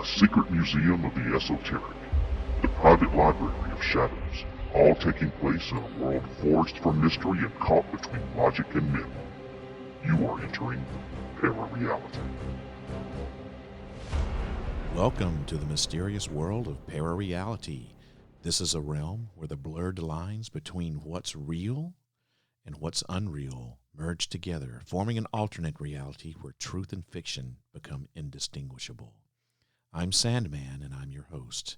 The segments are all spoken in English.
secret museum of the esoteric, the private library of shadows, all taking place in a world forged from mystery and caught between logic and myth. You are entering Para-Reality. Welcome to the mysterious world of Para-Reality. This is a realm where the blurred lines between what's real and what's unreal merge together, forming an alternate reality where truth and fiction become indistinguishable. I'm Sandman, and I'm your host.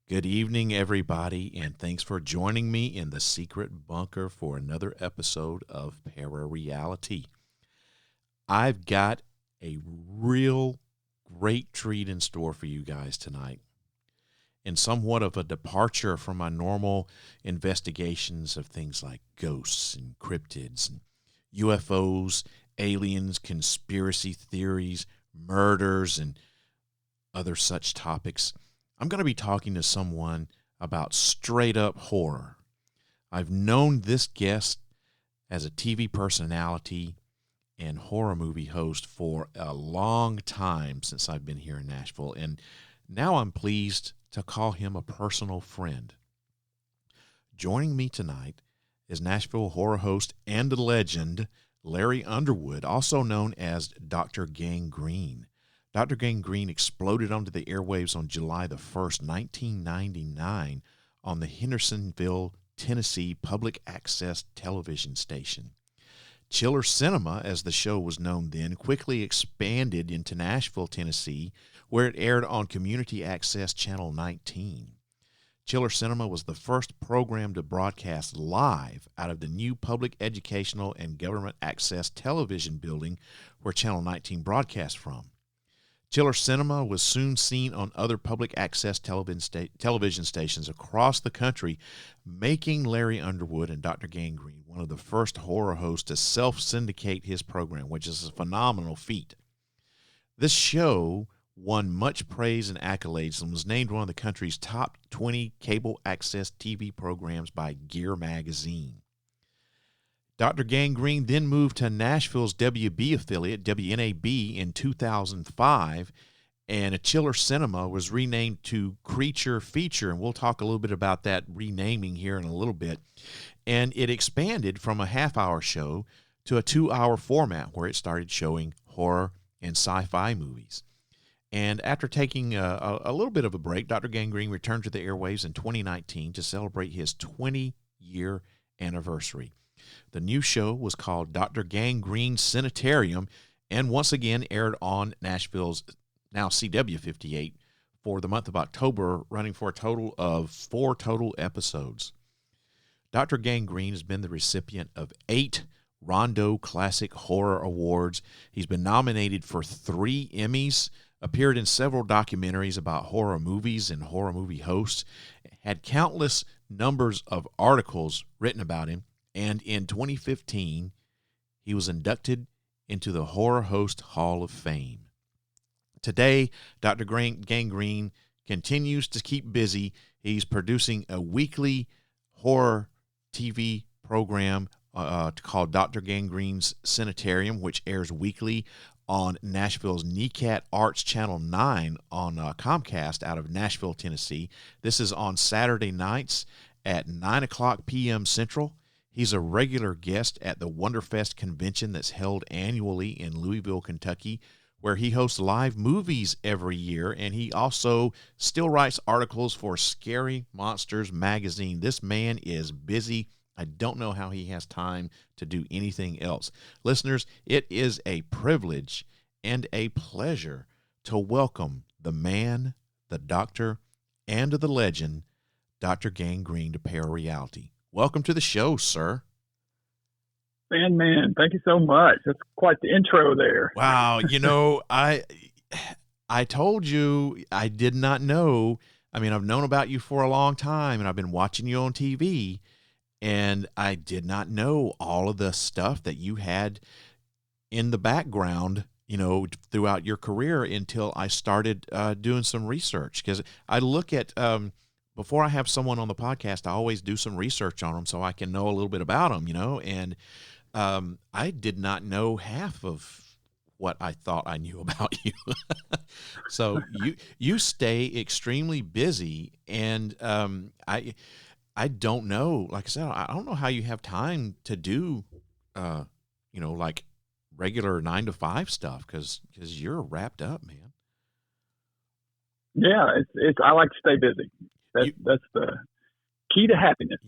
Good evening, everybody, and thanks for joining me in the secret bunker for another episode of Para-Reality. I've got a real great treat in store for you guys tonight, and somewhat of a departure from my normal investigations of things like ghosts and cryptids and UFOs, aliens, conspiracy theories, murders, and other such topics. I'm going to be talking to someone about straight-up horror. I've known this guest as a TV personality and horror movie host for a long time since I've been here in Nashville, and now I'm pleased to call him a personal friend. Joining me tonight is Nashville horror host and legend Larry Underwood, also known as Dr. Gangrene. Dr. Gangrene exploded onto the airwaves on July the 1st, 1999 on the Hendersonville, Tennessee public access television station. Chiller Cinema, as the show was known then, quickly expanded into Nashville, Tennessee, where it aired on Community Access Channel 19. Chiller Cinema was the first program to broadcast live out of the new public educational and government access television building where Channel 19 broadcast from. Chiller Cinema was soon seen on other public access television stations across the country, making Larry Underwood and Dr. Gangrene one of the first horror hosts to self-syndicate his program, which is a phenomenal feat. This show won much praise and accolades and was named one of the country's top 20 cable access TV programs by Gear magazine. Dr. Gangrene then moved to Nashville's WB affiliate, WNAB, in 2005, and a Chiller Cinema was renamed to Creature Feature, and we'll talk a little bit about that renaming here in a little bit. And it expanded from a half-hour show to a 2-hour format where it started showing horror and sci-fi movies. And after taking a little bit of a break, Dr. Gangrene returned to the airwaves in 2019 to celebrate his 20-year anniversary. The new show was called Dr. Gangrene Cinetarium and once again aired on Nashville's now CW 58 for the month of October, running for a total of 4 total episodes. Dr. Gangrene has been the recipient of 8 Rondo Classic Horror Awards. He's been nominated for 3 Emmys, appeared in several documentaries about horror movies and horror movie hosts, had countless numbers of articles written about him, and in 2015, he was inducted into the Horror Host Hall of Fame. Today, Dr. Gangrene continues to keep busy. He's producing a weekly horror TV program called Dr. Gangrene's Cinetarium, which airs weekly on Nashville's NECAT Arts Channel 9 on Comcast out of Nashville, Tennessee. This is on Saturday nights at 9 o'clock p.m. Central. He's a regular guest at the Wonderfest convention that's held annually in Louisville, Kentucky, where he hosts live movies every year, and he also still writes articles for Scary Monsters magazine. This man is busy. I don't know how he has time to do anything else. Listeners, it is a privilege and a pleasure to welcome the man, the doctor, and the legend, Dr. Gangrene, to Para-Reality. Welcome to the show, sir. Man, thank you so much. That's quite the intro there. Wow, I told you I did not know. I mean, I've known about you for a long time, and I've been watching you on TV, and I did not know all of the stuff that you had in the background, throughout your career until I started doing some research. Because I look at before I have someone on the podcast, I always do some research on them so I can know a little bit about them, and I did not know half of what I thought I knew about you. So you stay extremely busy, and I don't know. Like I said, I don't know how you have time to do, like regular 9 to 5 stuff because you're wrapped up, man. Yeah, it's I like to stay busy. That's the key to happiness.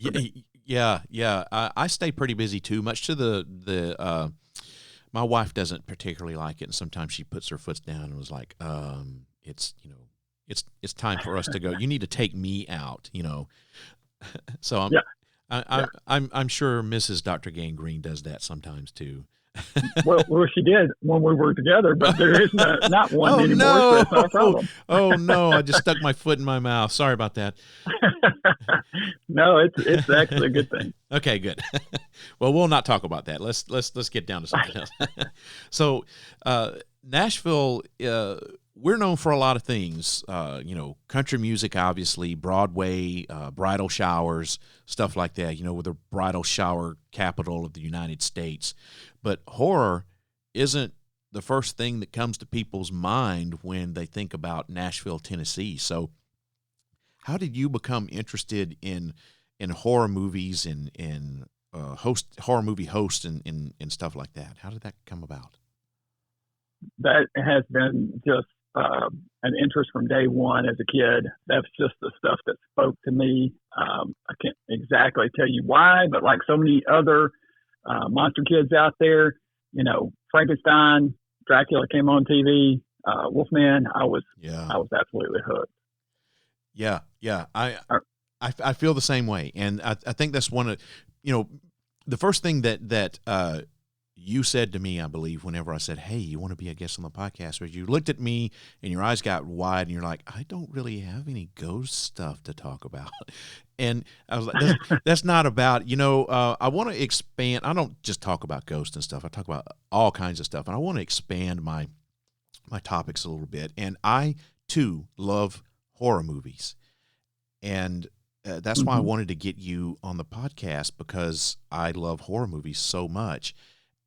Yeah. I stay pretty busy too. Much to the my wife doesn't particularly like it, and sometimes she puts her foot down and was like, it's time for us to go. You need to take me out, So I'm sure Mrs. Dr. Gangrene does that sometimes too. well, she did when we were together, but there is not one anymore, so it's not a problem. Oh no, I just stuck my foot in my mouth. Sorry about that. No, it's actually a good thing. Okay, good. Well, we'll not talk about that. Let's get down to something else. So, Nashville, we're known for a lot of things. Country music, obviously, Broadway, bridal showers, stuff like that. We're the bridal shower capital of the United States. But horror isn't the first thing that comes to people's mind when they think about Nashville, Tennessee. So how did you become interested in horror movies and horror movie hosts and stuff like that? How did that come about? That has been just an interest from day one as a kid. That's just the stuff that spoke to me. I can't exactly tell you why, but like so many other monster kids out there, Frankenstein, Dracula came on TV, Wolfman. I was absolutely hooked. Yeah. I feel the same way, and I think that's one of the first thing that you said to me, I believe, whenever I said, "Hey, you want to be a guest on the podcast?" was you looked at me and your eyes got wide, and you're like, "I don't really have any ghost stuff to talk about." And I was like, "That's not about I want to expand. I don't just talk about ghosts and stuff. I talk about all kinds of stuff, and I want to expand my topics a little bit. And I too love horror movies, and that's why I wanted to get you on the podcast because I love horror movies so much."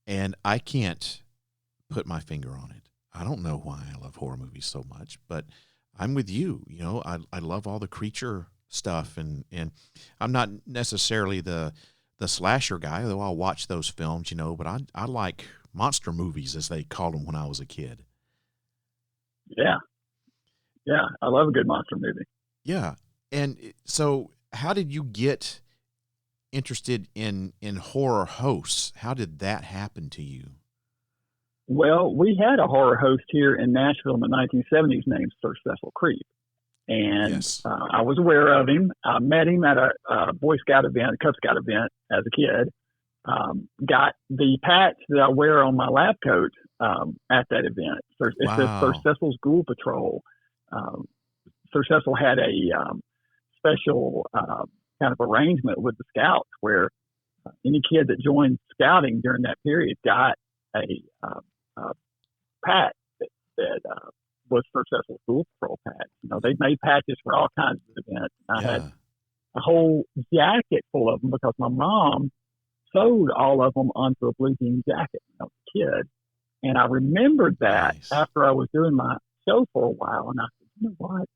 And I can't put my finger on it. I don't know why I love horror movies so much, but I'm with you. I love all the creature stuff, and I'm not necessarily the slasher guy, though I'll watch those films, but I like monster movies, as they called them when I was a kid. Yeah. Yeah, I love a good monster movie. Yeah. And so how did you get interested in horror hosts? How did that happen to you? Well, we had a horror host here in Nashville in the 1970s named Sir Cecil Creep. And yes. I was aware of him. I met him at a Boy Scout event, a Cub Scout event as a kid. Got the patch that I wear on my lab coat at that event. It says Sir Cecil's Ghoul Patrol. Sir Cecil had a special kind of arrangement with the Scouts where any kid that joined Scouting during that period got a patch that was Sir Cecil's Ghoul Patrol patch. They made patches for all kinds of events. I had a whole jacket full of them because my mom sewed all of them onto a blue jean jacket when I was a kid. And I remembered that after I was doing my show for a while, and I said, you know what?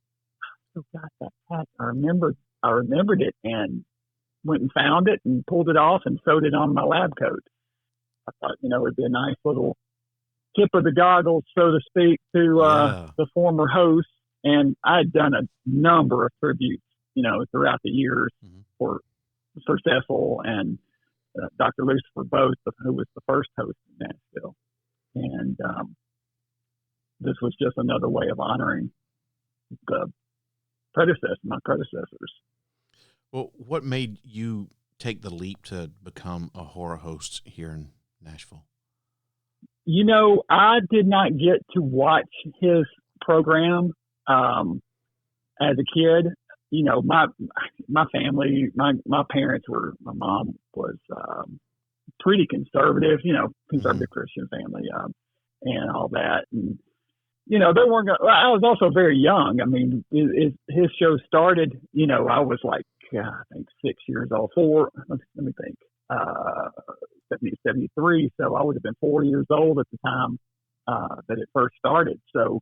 I still got that patch. I remembered it and went and found it and pulled it off and sewed it on my lab coat. I thought, it'd be a nice little tip of the goggles, so to speak, to the former host. And I had done a number of tributes, throughout the years for Sir Cecil and Dr. Lucifer both, who was the first host in Nashville. And this was just another way of honoring my predecessors. Well, what made you take the leap to become a horror host here in Nashville? I did not get to watch his program as a kid. My family, my parents were, my mom was pretty conservative, conservative Christian family, and all that. And, they weren't going to, I was also very young. I mean, his show started, I was like, I think 6 years old, let me think, 73. So I would have been 4 years old at the time that it first started. So,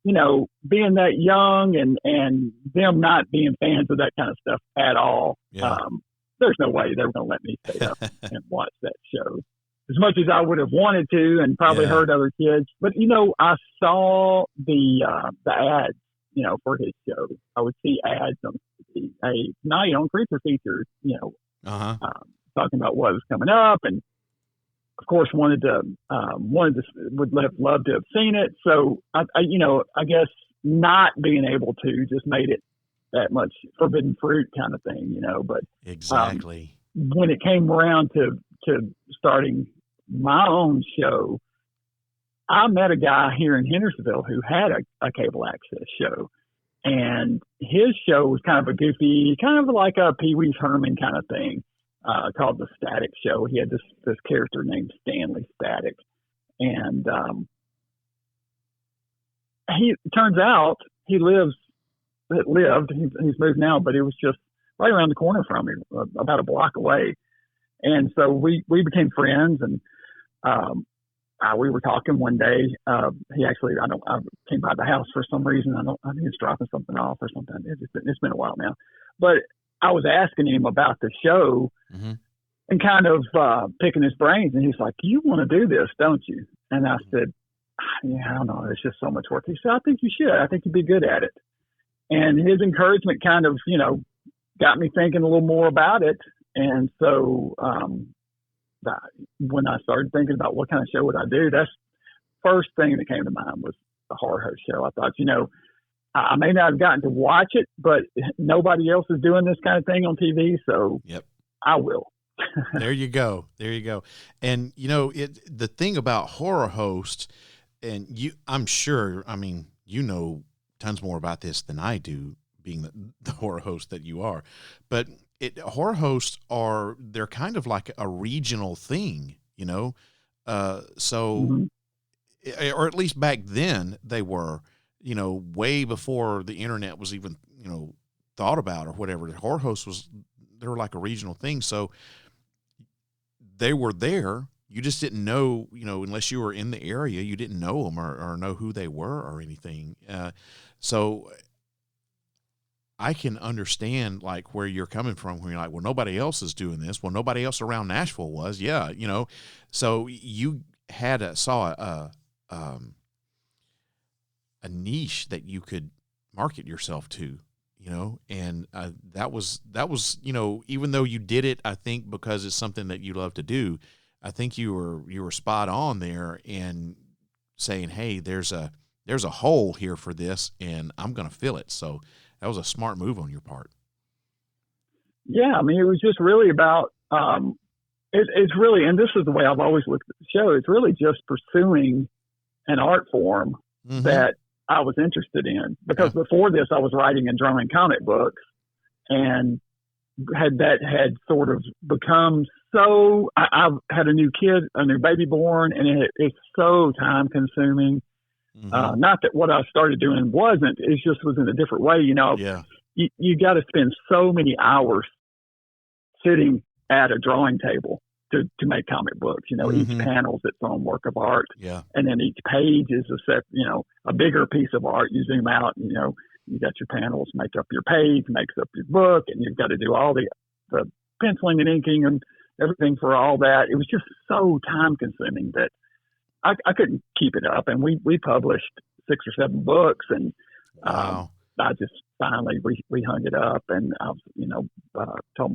you know, being that young and them not being fans of that kind of stuff at all, there's no way they were going to let me stay up and watch that show as much as I would have wanted to, and probably heard other kids. But, you know, I saw the ads, you know, for his show. I would see ads on a night on Creature Features, you know, talking about what was coming up, and of course would have loved to have seen it. So I you know, I guess not being able to just made it that much forbidden fruit kind of thing, you know. But exactly, when it came around to starting my own show, I met a guy here in Hendersonville who had a cable access show, and his show was kind of a goofy, kind of like a Pee Wee's Herman kind of thing, called the Static Show. He had this character named Stanley Static, and turns out he's moved now, but it was just right around the corner from me, about a block away. And so we became friends, and we were talking one day. He actually, I came by the house for some reason. I think he was dropping something off or something. It's been a while now, but I was asking him about the show and kind of picking his brains, and he's like, "You want to do this, don't you?" And I said, "Yeah, I don't know. It's just so much work." He said, "I think you should. I think you'd be good at it." And his encouragement kind of, you know, got me thinking a little more about it. And so when I started thinking about what kind of show would I do, that's the first thing that came to mind was the horror host show. I thought, you know, I may not have gotten to watch it, but nobody else is doing this kind of thing on TV, so I will. There you go. There you go. And, you know, the thing about horror host, and I'm sure, I mean, you know tons more about this than I do, being the horror host that you are, but horror hosts they're kind of like a regional thing, you know? So, or at least back then they were, you know, way before the internet was even, you know, thought about or whatever. The horror hosts they were like a regional thing. So they were there. You just didn't know, you know, unless you were in the area, you didn't know them or know who they were or anything. So I can understand like where you're coming from, when you're like, well, nobody else is doing this. Well, nobody else around Nashville was. Yeah. You know, so you saw a niche that you could market yourself to, you know, and that was, you know, even though you did it, I think because it's something that you love to do, I think you were spot on there and saying, hey, there's a hole here for this and I'm going to fill it. So that was a smart move on your part. Yeah. I mean, it was just really about, it's really, and this is the way I've always looked at the show. It's really just pursuing an art form that I was interested in, because before this I was writing and drawing comic books, and had sort of become so, I've had a new baby born, and it's so time consuming. Not that what I started doing wasn't, it just was in a different way. You know, you got to spend so many hours sitting at a drawing table to make comic books. You know, each panel's its own work of art. And then each page is a bigger piece of art. You zoom out, you know, you got your panels, make up your page, makes up your book, and you've got to do all the penciling and inking and everything for all that. It was just so time consuming that I couldn't keep it up. And we published 6 or 7 books, and I just finally, we hung it up, and I was, you know, told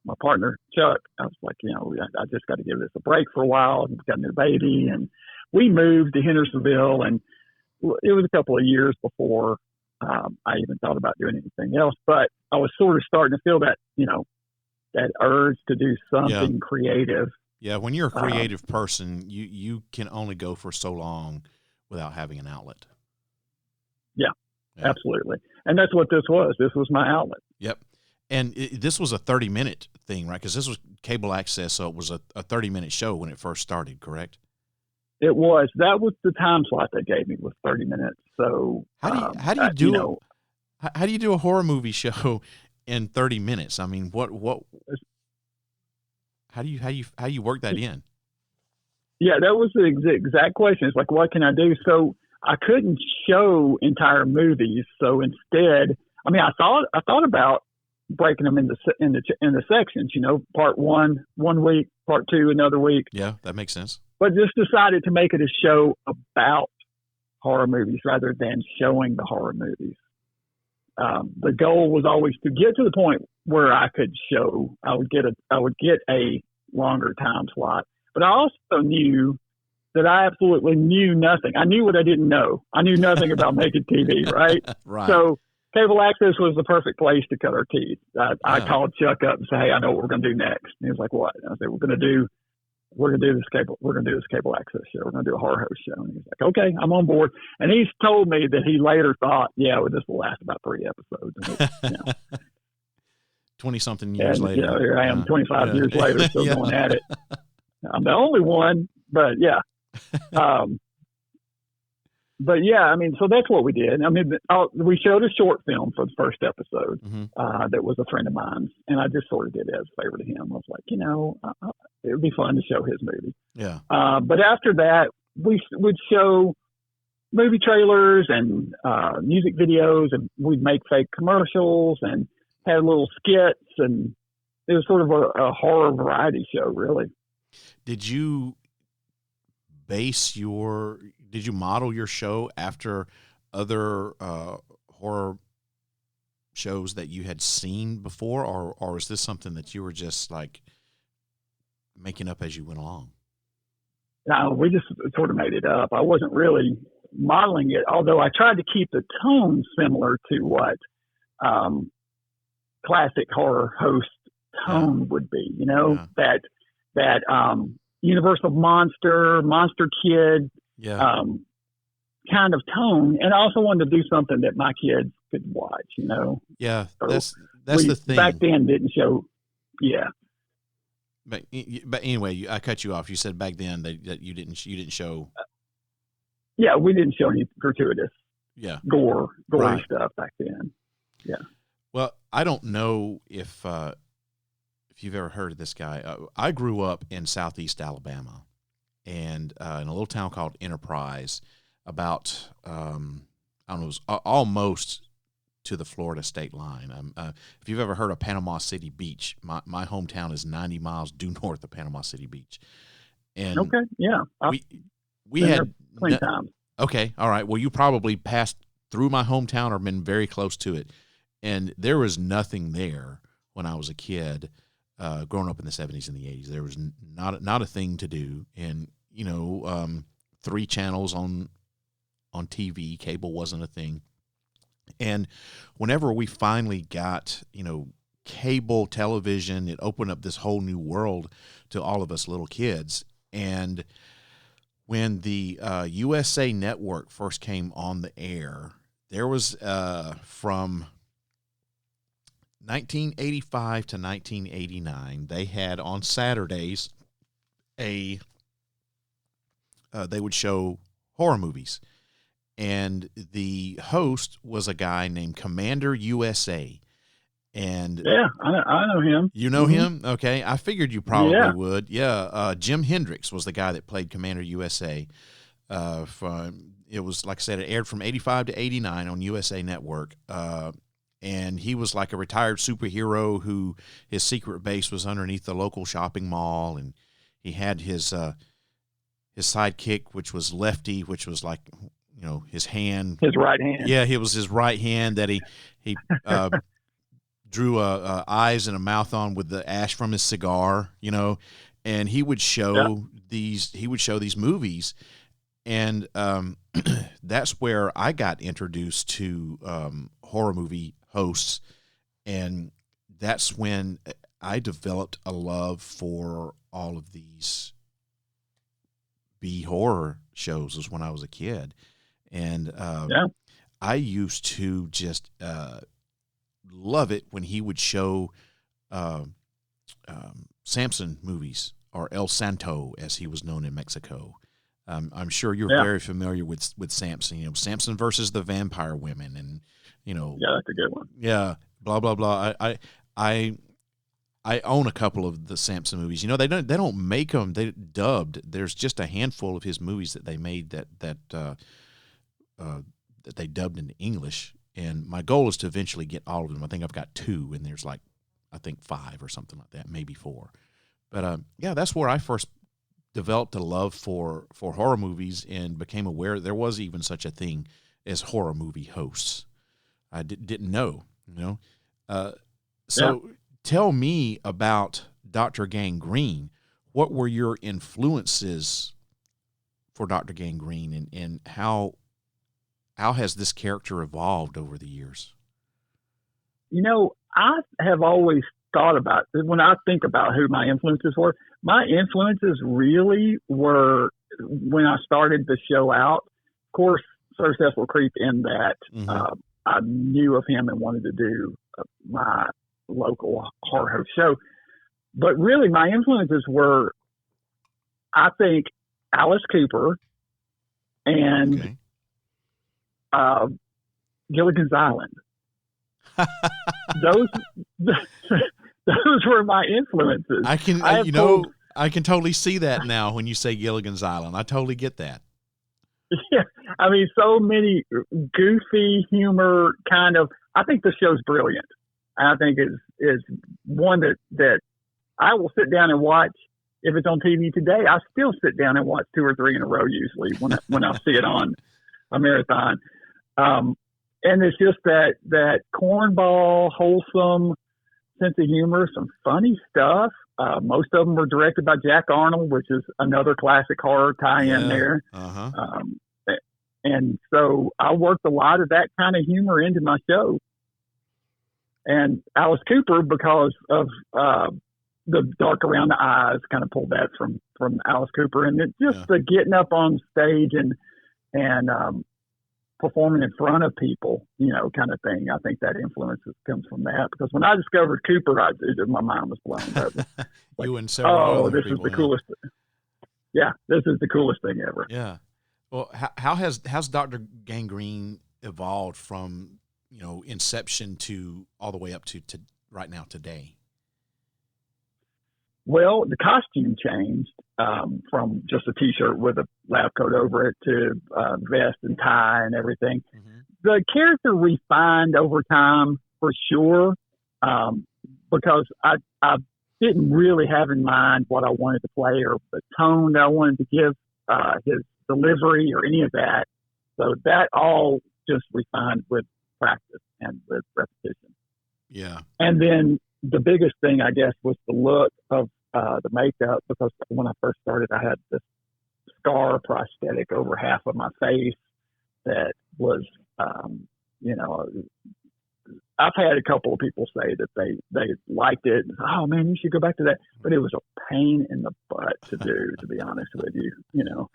my partner, Chuck, I was like, you know, I just got to give this a break for a while. We've got a new baby, and we moved to Hendersonville, and it was a couple of years before I even thought about doing anything else. But I was sort of starting to feel that, you know, that urge to do something creative. Yeah, when you're a creative person, you can only go for so long without having an outlet. Yeah. Absolutely. And that's what this was. This was my outlet. Yep. And this was a 30-minute thing, right? Because this was cable access, so it was a 30-minute show when it first started, correct? It was. That was the time slot they gave me, was 30 minutes. So how do you do a horror movie show in 30 minutes? I mean, how do you work that in? Yeah, that was the exact question. It's like, what can I do? So I couldn't show entire movies. So instead, I mean, I thought about breaking them into in the sections. You know, part 1 week, part 2 another week. Yeah, that makes sense. But just decided to make it a show about horror movies rather than showing the horror movies. The goal was always to get to the point where I could show. I would get a longer time slot. But I also knew that I absolutely knew nothing. I knew what I didn't know. I knew nothing about making TV, right? Right. So cable access was the perfect place to cut our teeth. I called Chuck up and said, "Hey, I know what we're going to do next." And he was like, "What?" And I said, We're going to do this cable access show. We're going to do a horror host show." And he's like, "Okay, I'm on board." And he's told me that he later thought, "Yeah, well, this will last about 3 episodes." And 20-something years later. You know, here I am 25 years later, still going at it. I'm the only one, but yeah. But yeah, I mean, so that's what we did. I mean, we showed a short film for the first episode that was a friend of mine's, and I just sort of did it as a favor to him. I was like, you know, it would be fun to show his movie. Yeah. But after that, we would show movie trailers and music videos, and we'd make fake commercials and had little skits, and it was sort of a horror variety show, really. Did you model your show after other horror shows that you had seen before, or is this something that you were just like making up as you went along? No, we just sort of made it up. I wasn't really modeling it, although I tried to keep the tone similar to what classic horror host tone would be, you know, that Universal Monster Kid kind of tone. And I also wanted to do something that my kids could watch, you know? Yeah, so that's the thing. Back then didn't show, But anyway, I cut you off. You said back then that you didn't show. Yeah, we didn't show any gratuitous gory right. stuff back then. Yeah. Well, I don't know if you've ever heard of this guy. I grew up in Southeast Alabama, and in a little town called Enterprise, about I don't know, it was almost to the Florida state line. If you've ever heard of Panama City Beach, my hometown is 90 miles due north of Panama City Beach. And okay, yeah, we had plenty times. Okay, all right. Well, you probably passed through my hometown or been very close to it, and there was nothing there when I was a kid. Growing up in the 70s and the 80s, there was not a thing to do, and 3 channels on TV. Cable wasn't a thing. And whenever we finally got, cable television, it opened up this whole new world to all of us little kids. And when the USA Network first came on the air, there was from 1985 to 1989, they had on Saturdays they would show horror movies. And the host was a guy named Commander USA. And yeah, I know him. You know him? Okay. I figured you probably would. Yeah. Jim Hendricks was the guy that played Commander USA. It was, like I said, it aired from 85 to 89 on USA Network. And he was like a retired superhero who his secret base was underneath the local shopping mall. And he had his sidekick, which was Lefty, which was like, his hand. His right hand. Yeah, it was his right hand that he drew eyes and a mouth on with the ash from his cigar, and he would show these movies. And that's where I got introduced to horror movie hosts, and that's when I developed a love for all of these B horror shows. Was when I was a kid, and I used to just love it when he would show Samson movies, or El Santo as he was known in Mexico. I'm sure you're very familiar with Samson. Samson versus the Vampire Women, and yeah, that's a good one. Yeah, blah blah blah. I own a couple of the Samson movies. You know, they don't make them. They dubbed. There's just a handful of his movies that they made that they dubbed into English. And my goal is to eventually get all of them. I think I've got 2, and there's like, I think 5 or something like that, maybe 4. But yeah, that's where I first developed a love for horror movies and became aware there was even such a thing as horror movie hosts. I didn't know, you know. So tell me about Dr. Gangrene. What were your influences for Dr. Gangrene, and how has this character evolved over the years? You know, I have always thought about, when I think about who my influences were, my influences really were when I started the show out. Of course, Successful Creep in that I knew of him and wanted to do my local horror host show. But really, my influences were, I think, Alice Cooper and Gilligan's Island. Those were my influences. I can totally see that now when you say Gilligan's Island. I totally get that. Yeah, I mean, so many goofy humor kind of. I think the show's brilliant. I think is one that I will sit down and watch. If it's on TV today, I still sit down and watch 2 or 3 in a row usually when I see it on a marathon. And it's just that cornball, wholesome sense of humor, some funny stuff. Most of them were directed by Jack Arnold, which is another classic horror tie-in there. And so I worked a lot of that kind of humor into my show. And Alice Cooper, because of the dark around the eyes, kind of pulled that from Alice Cooper. And it's just the getting up on stage and performing in front of people, you know, kind of thing. I think that influence comes from that, because when I discovered Cooper, my mind was blown. Like, you and several other this people, is the coolest. Yeah, this is the coolest thing ever. Yeah. Well, how's Dr. Gangrene evolved from, you know, inception to all the way up to right now today? Well, the costume changed from just a T-shirt with a lab coat over it to vest and tie and everything. The character refined over time for sure, because I didn't really have in mind what I wanted to play or the tone that I wanted to give his delivery or any of that. So that all just refined with practice and with repetition. Yeah. And then the biggest thing, I guess, was the look of the makeup, because when I first started, I had this scar prosthetic over half of my face that was, you know, I've had a couple of people say that they liked it. Oh man, you should go back to that. But it was a pain in the butt to do, to be honest with you. You know,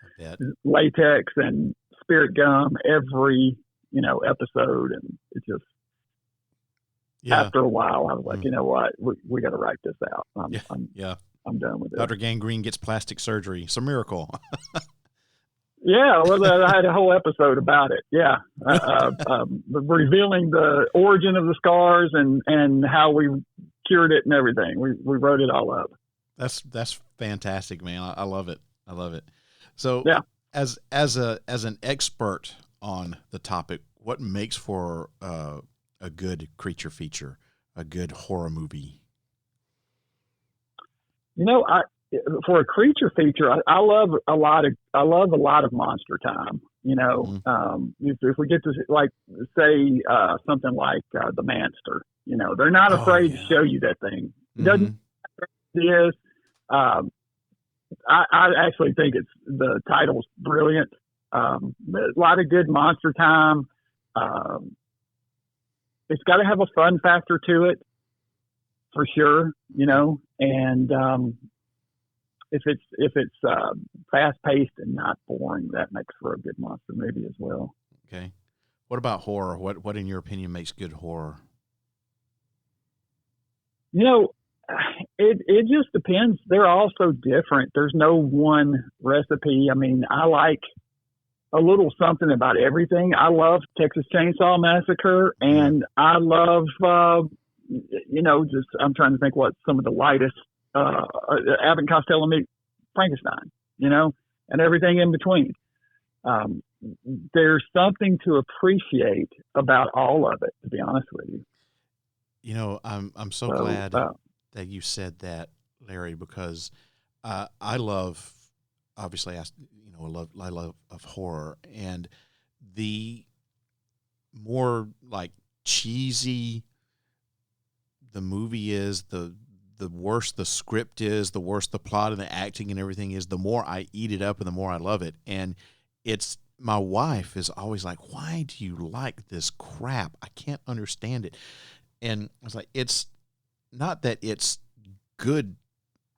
latex and spirit gum every, you know, episode, and it just. After a while, I was like, you know what, we got to write this out. I'm done with it. Dr. Gangrene gets plastic surgery. It's a miracle. Yeah, well, I had a whole episode about it. Yeah, revealing the origin of the scars and how we cured it and everything. We wrote it all up. That's fantastic, man. I love it. I love it. So, as an expert on the topic, what makes for a good creature feature, a good horror movie? You know, for a creature feature, I love a lot of monster time. You know, if we get to like say something like the Manster, you know, they're not afraid to show you that thing. It doesn't matter what it is. I actually think the title's brilliant. A lot of good monster time. It's got to have a fun factor to it, for sure, you know, and if it's fast paced and not boring, that makes for a good monster movie as well. Okay. What about horror? What in your opinion makes good horror? You know, it just depends. They're all so different. There's no one recipe. I mean, I like a little something about everything. I love Texas Chainsaw Massacre, and I love just I'm trying to think what some of the lightest Abbott and Costello meet Frankenstein, and everything in between. There's something to appreciate about all of it, to be honest with you. I'm so glad that you said that, Larry, because I love, obviously, I love of horror, and the more like cheesy the movie is, the worse the script is, the worse the plot and the acting and everything is, the more I eat it up and the more I love it. And my wife is always like, why do you like this crap? I can't understand it. And I was like, it's not that it's good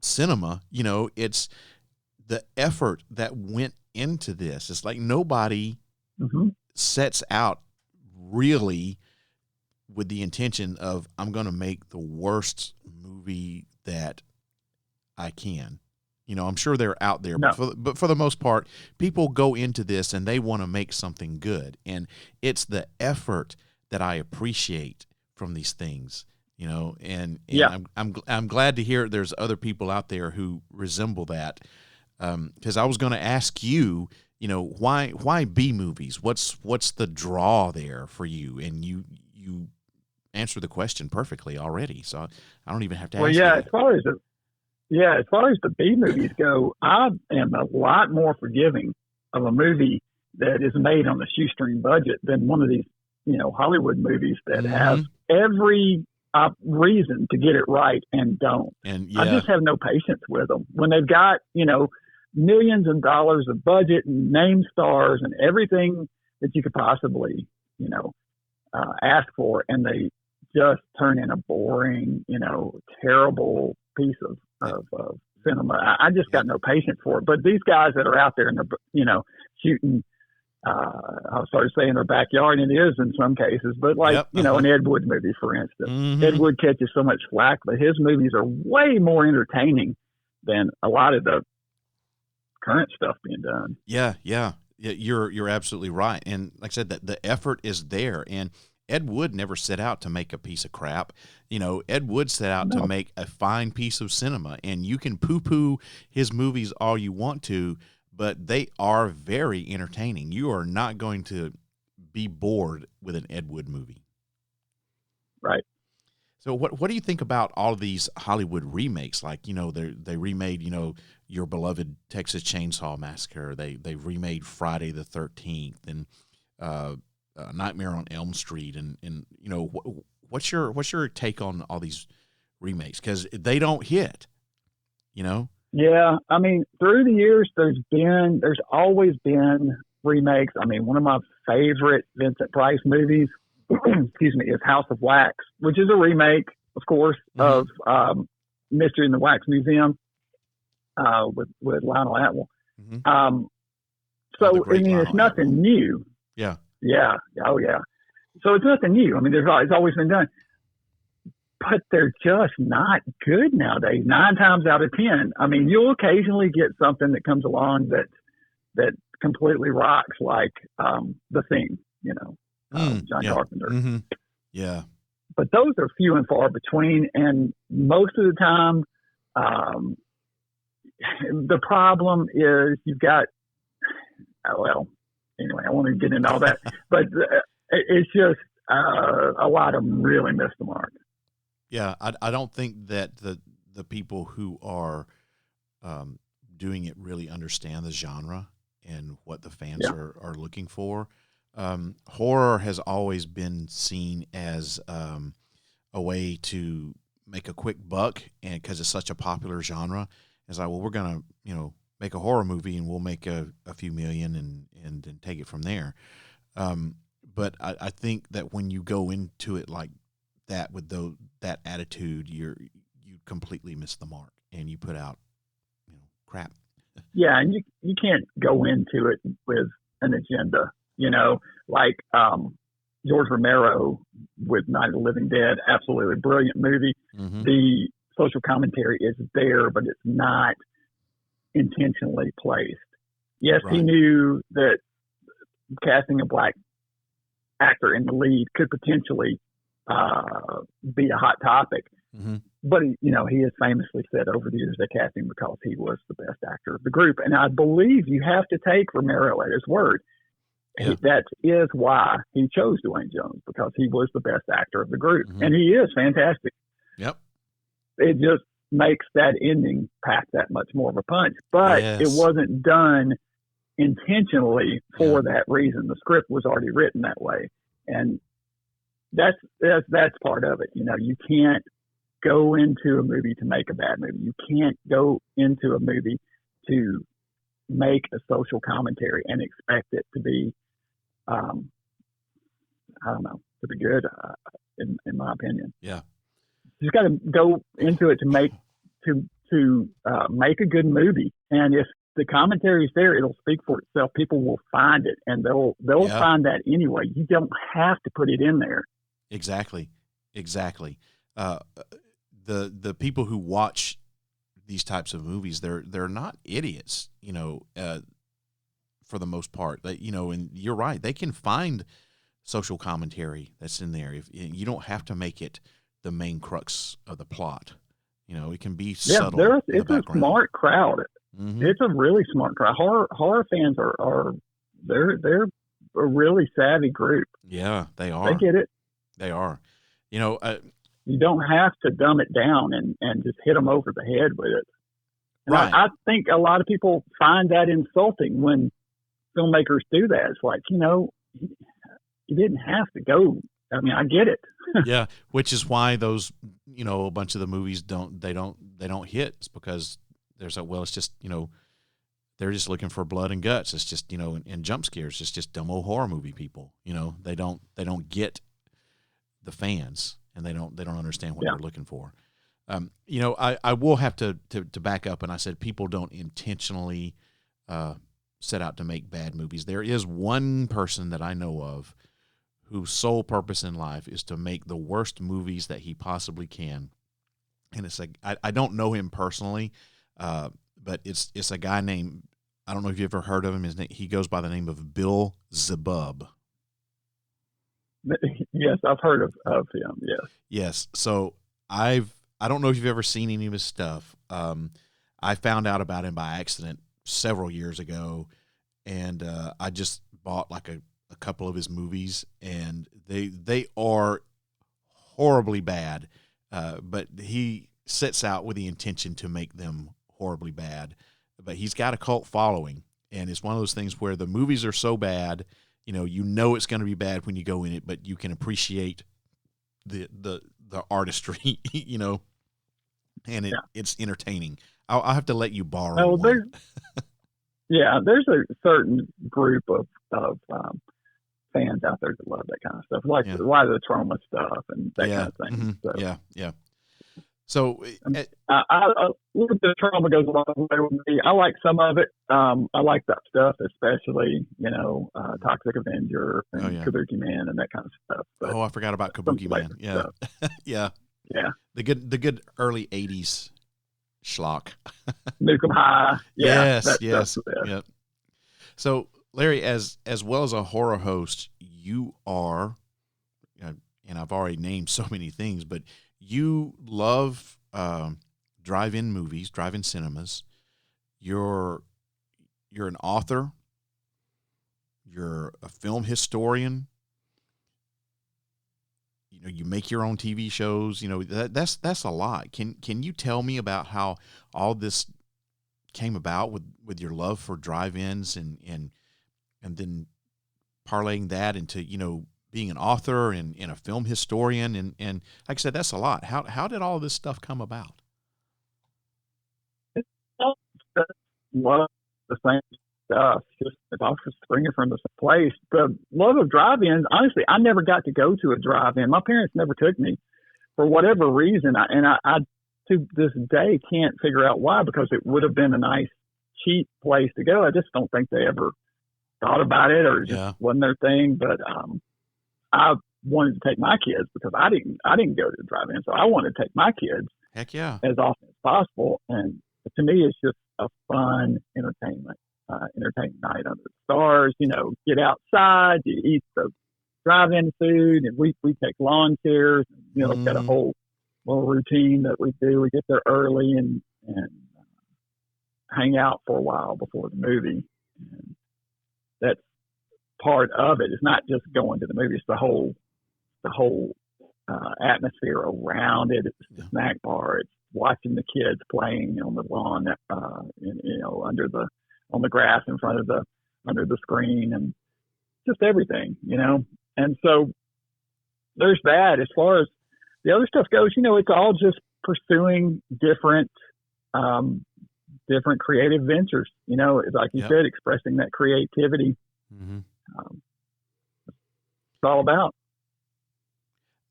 cinema, it's the effort that went into this. It's like nobody sets out really with the intention of, I'm going to make the worst movie that I can. I'm sure they're out there, no. but for the most part, people go into this and they want to make something good. And it's the effort that I appreciate from these things, and yeah. I'm glad to hear there's other people out there who resemble that. Cause I was going to ask you, why B movies? What's the draw there for you? And you answer the question perfectly already. So I don't even have to ask you. As far as the B movies go, I am a lot more forgiving of a movie that is made on a shoestring budget than one of these, Hollywood movies that have every reason to get it right and don't. And I just have no patience with them when they've got, millions of dollars of budget and name stars and everything that you could possibly, ask for, and they just turn in a boring, terrible piece of cinema. I just got no patience for it. But these guys that are out there and they're, shooting, I'll start saying their backyard, and it is in some cases, but an Ed Wood movie, for instance. Ed Wood catches so much flack, but his movies are way more entertaining than a lot of the current stuff being done. Yeah. You're absolutely right. And like I said, that the effort is there. And Ed Wood never set out to make a piece of crap. Ed Wood set out to make a fine piece of cinema. And you can poo-poo his movies all you want to, but they are very entertaining. You are not going to be bored with an Ed Wood movie. Right. So what do you think about all of these Hollywood remakes? Like, they remade, your beloved Texas Chainsaw Massacre. They remade Friday the 13th and Nightmare on Elm Street. And what's your take on all these remakes? Because they don't hit, Yeah, I mean, through the years, there's always been remakes. I mean, one of my favorite Vincent Price movies, excuse me, is House of Wax, which is a remake, of course, of Mystery in the Wax Museum with Lionel Atwill. So I mean, it's nothing new. Yeah. Oh yeah. So it's nothing new. I mean, it's always been done. But they're just not good nowadays. 9 times out of 10. I mean, you'll occasionally get something that comes along that completely rocks, like The Thing, John Carpenter. Yeah. But those are few and far between, and most of the time, the problem is you've got. Anyway, I won't even get into all that, but it's just a lot of them really miss the mark. Yeah, I don't think that the people who are doing it really understand the genre and what the fans are looking for. Horror has always been seen as a way to make a quick buck, and because it's such a popular genre, it's like, well, we're gonna make a horror movie and we'll make a few million and take it from there. But I think that when you go into it like that with that attitude, you completely miss the mark and you put out crap. Yeah, and you can't go into it with an agenda, like George Romero with Night of the Living Dead, absolutely brilliant movie. The social commentary is there, but it's not intentionally placed. Yes, right. He knew that casting a black actor in the lead could potentially be a hot topic. Mm-hmm. But, he has famously said over the years they cast him because he was the best actor of the group. And I believe you have to take Romero at his word. Yeah. That is why he chose Dwayne Jones, because he was the best actor of the group. Mm-hmm. And he is fantastic. Yep. It just makes that ending pack that much more of a punch. But Yes. it wasn't done intentionally for that reason. The script was already written that way. And that's part of it. You can't go into a movie to make a bad movie. You can't go into a movie to make a social commentary and expect it to be, to be good, in my opinion. Yeah. You just got to go into it to make a good movie. And if the commentary is there, it'll speak for itself. People will find it, and they'll find that anyway. You don't have to put it in there. Exactly. The people who watch these types of movies, they're not idiots, for the most part. And you're right, they can find social commentary that's in there. If you don't have to make it the main crux of the plot, it can be subtle. It's a smart crowd. Mm-hmm. It's a really smart crowd. Horror fans are they're a really savvy group. Yeah, they are. They get it. They are. You don't have to dumb it down and just hit them over the head with it. And right. I think a lot of people find that insulting when filmmakers do that. It's like, you didn't have to go. I mean, I get it. Yeah, which is why those, a bunch of the movies don't hit. It's because there's it's just, they're just looking for blood and guts. It's just, and jump scares. It's just dumb old horror movie people. They don't get the fans, and they don't understand what they're looking for. I will have to back up, and I said people don't intentionally set out to make bad movies. There is one person that I know of whose sole purpose in life is to make the worst movies that he possibly can. And it's I don't know him personally, but it's a guy named, I don't know if you've ever heard of him. He goes by the name of Bill Zebub. Yes, I've heard of him. Yes. Yes. So I don't know if you've ever seen any of his stuff. I found out about him by accident several years ago, and I just bought like a couple of his movies, and they are horribly bad. But he sets out with the intention to make them horribly bad. But he's got a cult following, and it's one of those things where the movies are so bad, it's going to be bad when you go in it, but you can appreciate the artistry, and it's entertaining. I'll have to let you borrow one. There's a certain group of fans out there that love that kind of stuff, like a lot of the trauma stuff and that kind of thing. Mm-hmm. So, yeah. So a little bit of trauma goes a long way with me. I like some of it. I like that stuff, especially, Toxic Avenger and Kabuki Man and that kind of stuff. But I forgot about Kabuki Man. Yeah. Yeah. The good early 80s schlock. Nuke 'em High. Yeah, yes. Yep. So, Larry, as well as a horror host, you are, and I've already named so many things, but you love drive-in movies, drive-in cinemas. You're an author. You're a film historian. You make your own TV shows. That's a lot. Can you tell me about how all this came about with your love for drive-ins and then parlaying that into being an author and a film historian and like I said, that's a lot. How did all this stuff come about? Love the same stuff. Just it's all springing from the same place. The love of drive-ins. Honestly, I never got to go to a drive-in. My parents never took me for whatever reason. I to this day can't figure out why, because it would have been a nice, cheap place to go. I just don't think they ever thought about it, or just wasn't their thing. But I wanted to take my kids because I didn't go to the drive-in, so I wanted to take my kids. Heck yeah, as often as possible. And to me, it's just a fun entertainment night under the stars. Get outside, you eat the drive in the food, and we take lawn chairs. You know, got a whole little routine that we do. We get there early and hang out for a while before the movie. And that's part of it. It's not just going to the movie. It's the whole atmosphere around it. It's the snack bar. It's watching the kids playing on the lawn, on the grass in front of under the screen, and just everything, you know. And so there's that. As far as the other stuff goes, you know, it's all just pursuing different creative ventures. You know, like you said, expressing that creativity. Mm-hmm. It's all about.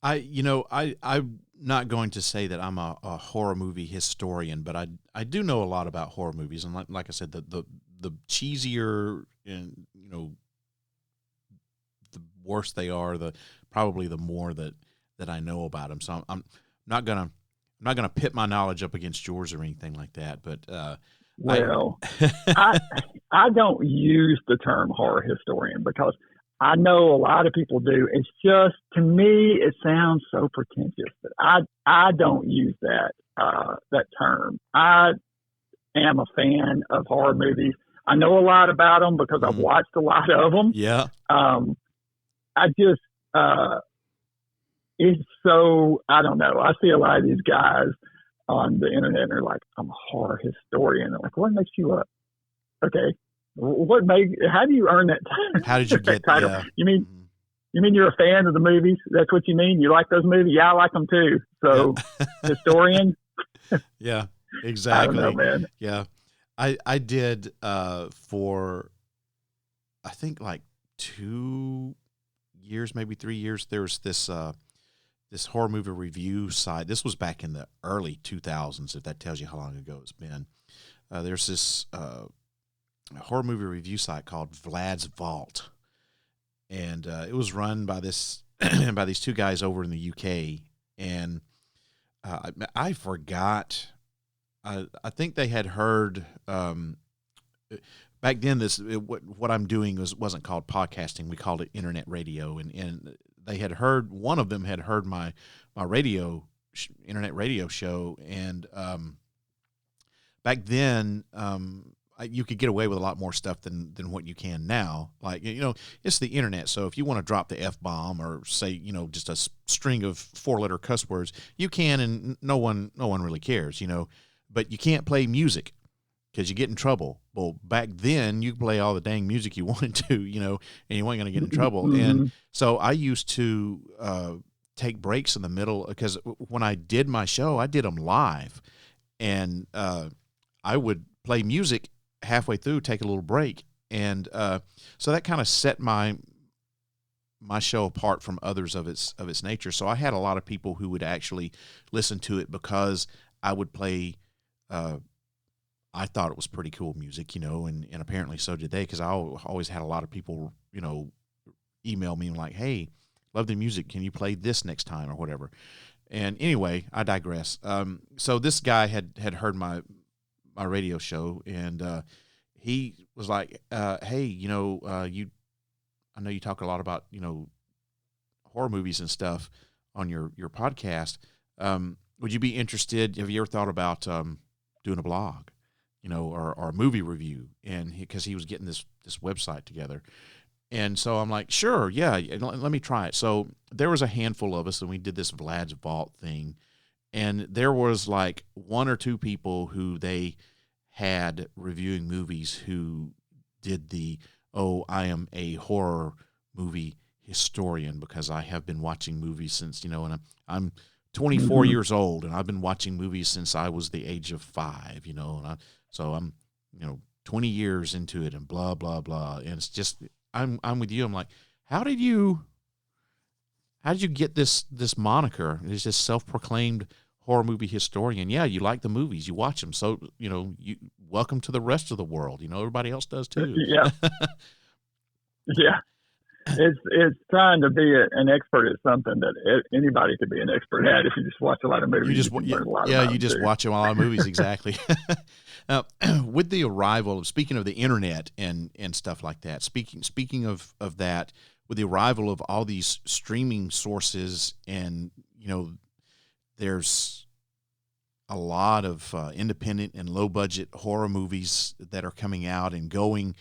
I'm not going to say that I'm a horror movie historian, but I do know a lot about horror movies, and like I said, the cheesier and, you know, the worse they are, probably the more that I know about them. So I'm not gonna pit my knowledge up against yours or anything like that. But I don't use the term horror historian because I know a lot of people do. It's just, to me, it sounds so pretentious, but I don't use that term. I am a fan of horror movies. I know a lot about them because I've watched a lot of them. Yeah. I just, it's so, I don't know. I see a lot of these guys on the internet and they're like, I'm a horror historian. I'm like, what makes you up? Okay. How do you earn that title? How did you get title? Yeah. You mean you're a fan of the movies? That's what you mean? You like those movies? Yeah, I like them too. So historian? Yeah, exactly. I don't know, man. Yeah. I did for, I think, like 2 years, maybe 3 years. There was this horror movie review site. This was back in the early 2000s, if that tells you how long ago it's been. There's this horror movie review site called Vlad's Vault, and it was run by these two guys over in the UK. And I forgot. I think they had heard back then. What I'm doing wasn't called podcasting. We called it internet radio, and they had heard, one of them had heard my internet radio show, and back then you could get away with a lot more stuff than what you can now. Like, you know, it's the internet, so if you want to drop the F-bomb or say, you know, just a string of 4-letter cuss words, you can, and no one really cares, you know. But you can't play music because you get in trouble. Well, back then you could play all the dang music you wanted to, you know, and you weren't going to get in trouble. Mm-hmm. And so I used to take breaks in the middle, because when I did my show, I did them live, and I would play music halfway through, take a little break, and so that kind of set my show apart from others of its nature. So I had a lot of people who would actually listen to it because I would play. I thought it was pretty cool music, you know, and apparently so did they, because I always had a lot of people, you know, email me and like, hey, love the music, can you play this next time or whatever. And anyway, I digress. So this guy had heard my radio show, and he was like, hey, you know, I know you talk a lot about, you know, horror movies and stuff on your podcast. Would you be interested? Have you ever thought about doing a blog, you know, or a movie review? And because he was getting this website together. And so I'm like, sure, yeah, let me try it. So there was a handful of us, and we did this Vlad's Vault thing. And there was like 1 or 2 people who they had reviewing movies who did I am a horror movie historian because I have been watching movies since, you know, and I'm 24 years old, and I've been watching movies since I was the age of 5, you know, and so I'm, you know, 20 years into it, and blah, blah, blah. And it's just, I'm with you. I'm like, how did you get this moniker? It's just self-proclaimed horror movie historian. Yeah, you like the movies, you watch them, so, you know, you welcome to the rest of the world. You know, everybody else does too. Yeah. Yeah. It's trying to be an expert at something that anybody could be an expert at. If you just watch a lot of movies, you just learn a lot about you just too. watch a lot of movies. Exactly. Now, with the arrival of, speaking of the internet and stuff like that, speaking of that, with the arrival of all these streaming sources, and there's a lot of independent and low budget horror movies that are coming out and going.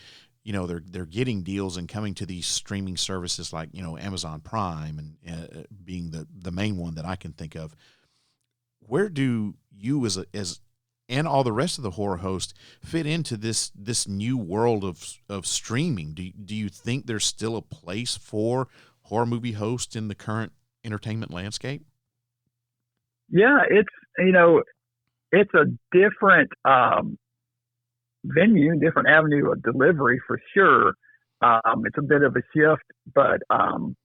They're getting deals and coming to these streaming services like Amazon Prime and being the main one that I can think of. Where do you as and all the rest of the horror hosts fit into this new world of streaming? Do you think there's still a place for horror movie hosts in the current entertainment landscape? Yeah, it's a different venue, different avenue of delivery for sure. It's a bit of a shift, but I'm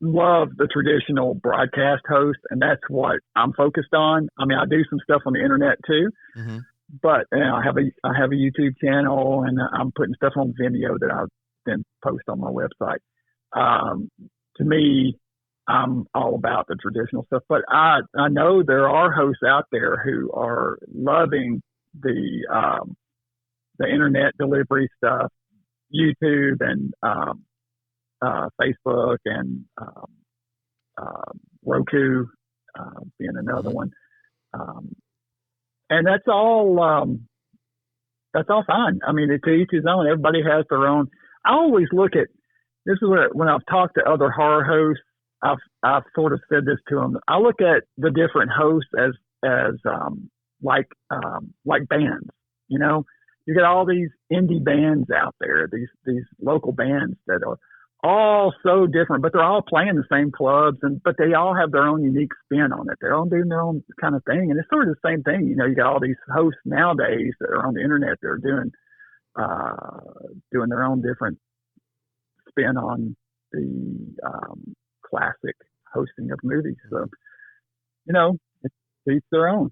love the traditional broadcast host, and that's what I'm focused on. I mean, I do some stuff on the internet too, mm-hmm. but I have a YouTube channel, and I'm putting stuff on Vimeo that I then post on my website. To me, I'm all about the traditional stuff, but I know there are hosts out there who are loving the internet delivery stuff, YouTube and Facebook and Roku being another one, and that's all fine. I mean, to each his own. Everybody has their own. I always look at this is when I've talked to other horror hosts. I've sort of said this to them. I look at the different hosts as like bands. You got all these indie bands out there, these local bands that are all so different, but they're all playing the same clubs, but they all have their own unique spin on it. They're all doing their own kind of thing, and it's sort of the same thing. You got all these hosts nowadays that are on the internet that are doing their own different spin on the classic hosting of movies. So, it's each their own.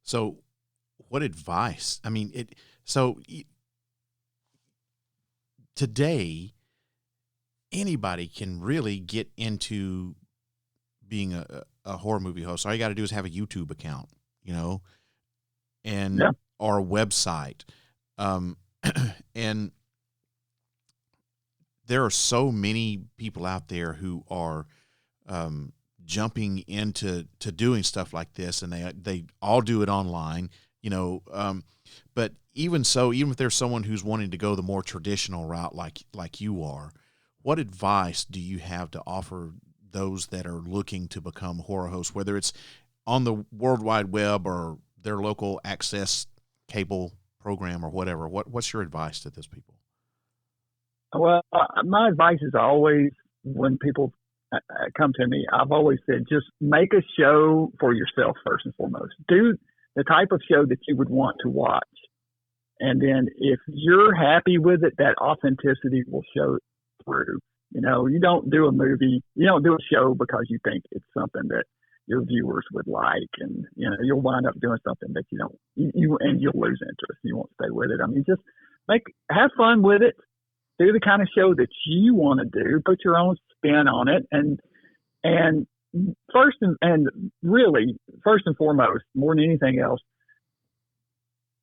So, what advice? I mean, today, anybody can really get into being a horror movie host. All you got to do is have a YouTube account, and or a website. And there are so many people out there who are jumping into doing stuff like this, and they all do it online, but even so, even if there's someone who's wanting to go the more traditional route like you are, what advice do you have to offer those that are looking to become horror hosts, whether it's on the World Wide Web or their local access cable program or whatever? What's your advice to those people? Well, my advice is always, when people come to me, I've always said, just make a show for yourself first and foremost. Do the type of show that you would want to watch. And then if you're happy with it, that authenticity will show through. You don't do a movie, you don't do a show because you think it's something that your viewers would like, and you'll wind up doing something that and you'll lose interest. You won't stay with it. I mean, just have fun with it. Do the kind of show that you want to do. Put your own spin on it, and first and foremost, more than anything else,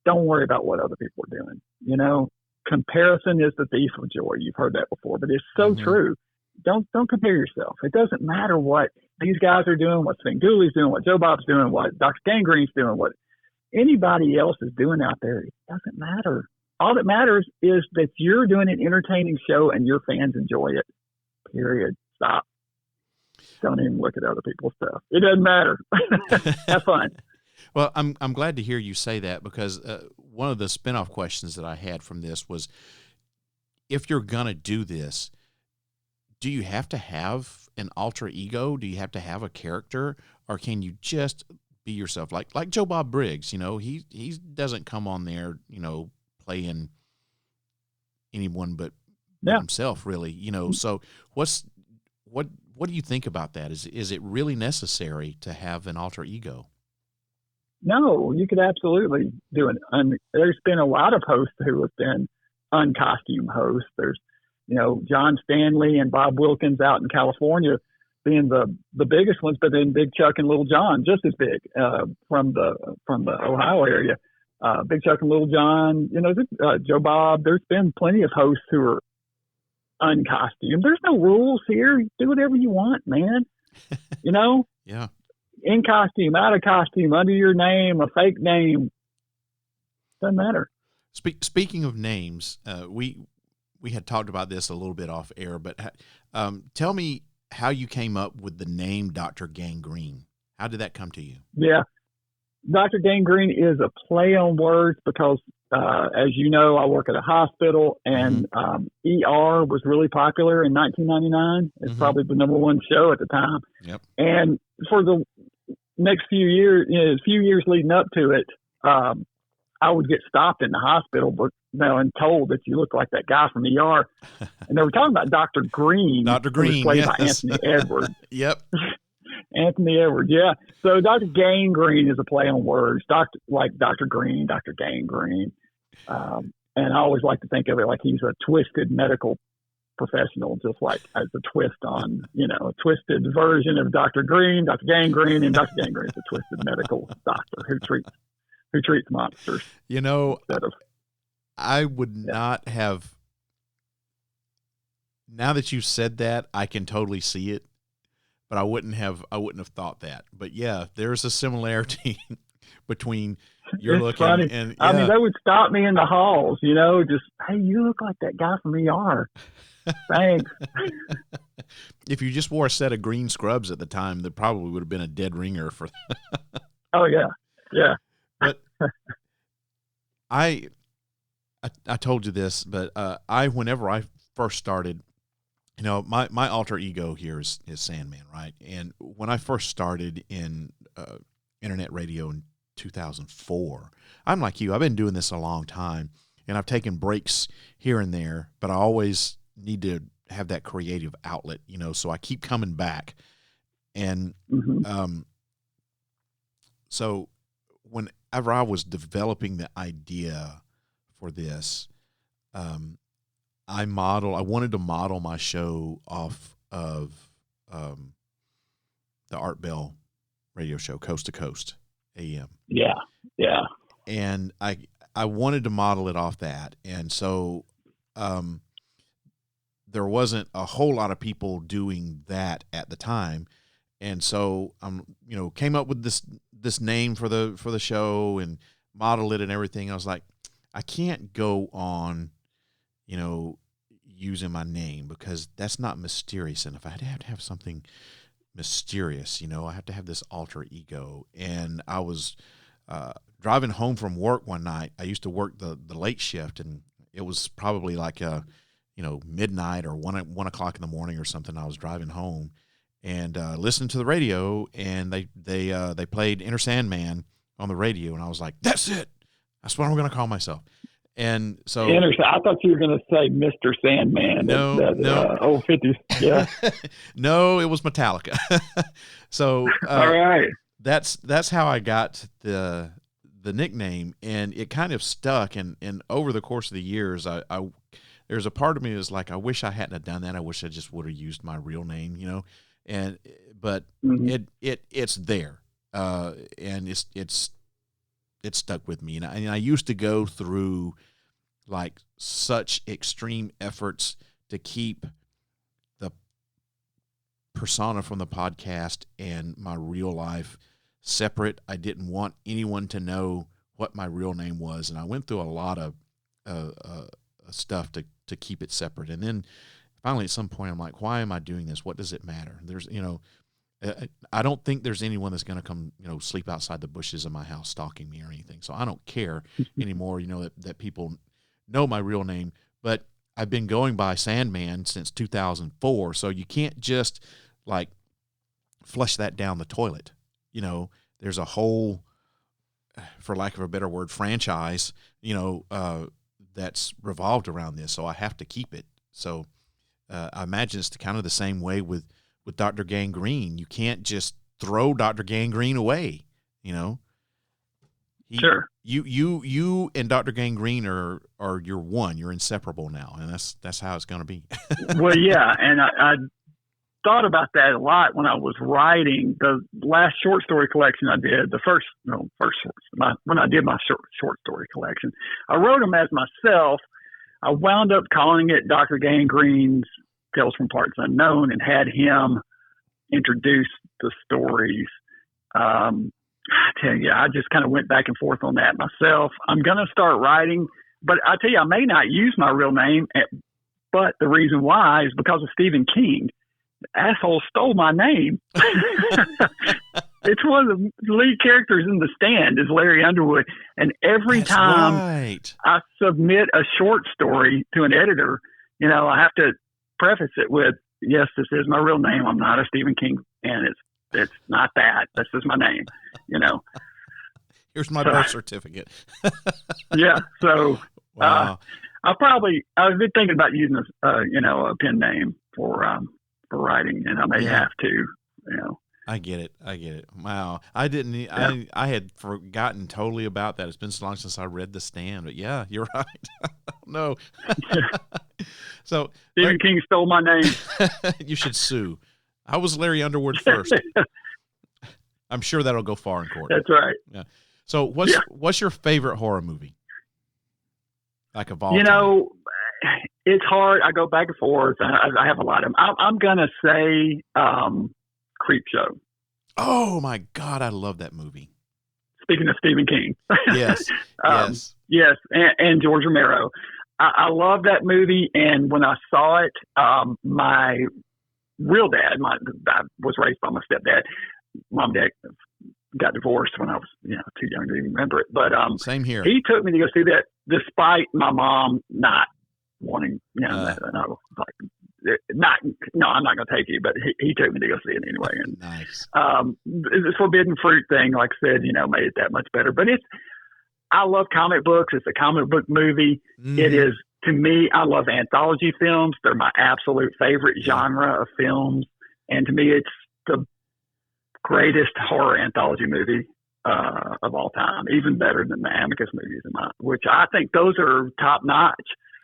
don't worry about what other people are doing. Comparison is the thief of joy. You've heard that before, but it's so true. Don't compare yourself. It doesn't matter what these guys are doing, what Sven Dooley's doing, what Joe Bob's doing, what Dr. Gangrene's doing, what anybody else is doing out there. It doesn't matter. All that matters is that you're doing an entertaining show and your fans enjoy it. Period. Stop. Don't even look at other people's stuff. It doesn't matter. Have fun. Well, I'm glad to hear you say that, because one of the spinoff questions that I had from this was, if you're going to do this, do you have to have an alter ego? Do you have to have a character, or can you just be yourself? Like Joe Bob Briggs, he doesn't come on there, playing anyone but himself, really. So what do you think about that? Is it really necessary to have an alter ego? No, you could absolutely do it. There's been a lot of hosts who have been uncostume hosts. There's, John Stanley and Bob Wilkins out in California being the biggest ones, but then Big Chuck and Little John just as big from the Ohio area. Big Chuck and Little John, Joe Bob. There's been plenty of hosts who are uncostumed. There's no rules here. Do whatever you want, man. You know? Yeah. In costume, out of costume, under your name, a fake name. Doesn't matter. Speaking of names, we had talked about this a little bit off air, but tell me how you came up with the name Dr. Gangrene. How did that come to you? Yeah. Dr. Gangrene is a play on words because, as you know, I work at a hospital, and ER was really popular in 1999. It's probably the number one show at the time. Yep. And for the next few years, few years leading up to it, I would get stopped in the hospital, and told that you look like that guy from ER. And they were talking about Dr. Green. Dr. Green, who was played yes. by Anthony Edwards. Yep. Anthony Edwards, yeah. So Dr. Gangrene is a play on words. Dr. Green, Dr. Gangrene. And I always like to think of it like he's a twisted medical professional, just like as a twist on, a twisted version of Dr. Green, Dr. Gangrene, and Dr. Gangrene is a twisted medical doctor who treats monsters. I would not have, now that you said that, I can totally see it, but I wouldn't have thought that. But yeah, there's a similarity between your look funny. and yeah. I mean, they would stop me in the halls, just, hey, you look like that guy from ER. Thanks. If you just wore a set of green scrubs at the time, there probably would have been a dead ringer for Oh yeah. Yeah. But I told you this, but whenever I first started, my alter ego here is Sandman, right? And when I first started in internet radio in 2004, I'm like you. I've been doing this a long time, and I've taken breaks here and there, but I always need to have that creative outlet, so I keep coming back. And so whenever I was developing the idea for this, I wanted to model my show off of the Art Bell radio show, Coast to Coast AM. Yeah, yeah. And I wanted to model it off that. And so there wasn't a whole lot of people doing that at the time. And so came up with this name for the show and modeled it and everything. I was like, I can't go on, using my name because that's not mysterious. And if I have to have something mysterious, I have to have this alter ego. And I was driving home from work one night. I used to work the late shift, and it was probably like midnight or 1 o'clock in the morning or something. I was driving home and listening to the radio, and they played Enter Sandman on the radio, and I was like, that's it. That's what I'm going to call myself. And so I thought you were going to say Mr. Sandman. No. Old 50s. Yeah. No, it was Metallica. So all right. That's how I got the nickname, and it kind of stuck. And over the course of the years, I there's a part of me that's like, I wish I hadn't have done that. I wish I just would have used my real name, but it's there. And it's stuck with me. And I used to go through like such extreme efforts to keep the persona from the podcast and my real life separate. I didn't want anyone to know what my real name was. And I went through a lot of stuff to keep it separate. And then finally at some point I'm like, why am I doing this? What does it matter? There's, I don't think there's anyone that's going to come, sleep outside the bushes of my house stalking me or anything. So I don't care anymore, that people know my real name. But I've been going by Sandman since 2004. So you can't just like flush that down the toilet. There's a whole, for lack of a better word, franchise, that's revolved around this. So I have to keep it. So I imagine it's kind of the same way with Dr. Gangrene. You can't just throw Dr. Gangrene away, Sure. You and Dr. Gangrene are you're one. You're inseparable now, and that's how it's going to be. Well, yeah, and I thought about that a lot when I was writing the last short story collection I did. When I did my short story collection, I wrote them as myself. I wound up calling it Dr. Gangrene's Tales from Parts Unknown and had him introduce the stories. I tell you, I just kind of went back and forth on that myself. I'm going to start writing, but I tell you, I may not use my real name, but the reason why is because of Stephen King. The asshole stole my name. It's one of the lead characters in The Stand is Larry Underwood. And every That's time right. I submit a short story to an editor, I have to preface it with, yes, this is my real name. I'm not a Stephen King, and it's not that. This is my name, Here's my birth certificate. Yeah. So Wow. I've been thinking about using a pen name for writing, and I may have to, I get it. Wow. I didn't, I had forgotten totally about that. It's been so long since I read The Stand, but yeah, you're right. No. So Stephen King stole my name. You should sue. I was Larry Underwood first. I'm sure that'll go far in court. That's right. Yeah. So what's your favorite horror movie? Like of all time? It's hard. I go back and forth. I have a lot of them. I'm going to say Creepshow. Oh my God, I love that movie. Speaking of Stephen King. Yes. Yes. Yes. And George Romero. I love that movie. And when I saw it, my real dad, I was raised by my stepdad. Mom and dad got divorced when I was, too young to even remember it. But same here. He took me to go see that despite my mom not wanting, I'm not going to take you, but he took me to go see it anyway. And nice. The forbidden fruit thing, like I said, made it that much better. But I love comic books. It's a comic book movie. Mm. It is, to me, I love anthology films. They're my absolute favorite genre of films. And to me, it's the greatest horror anthology movie of all time, even better than the Amicus movies, which I think those are top notch.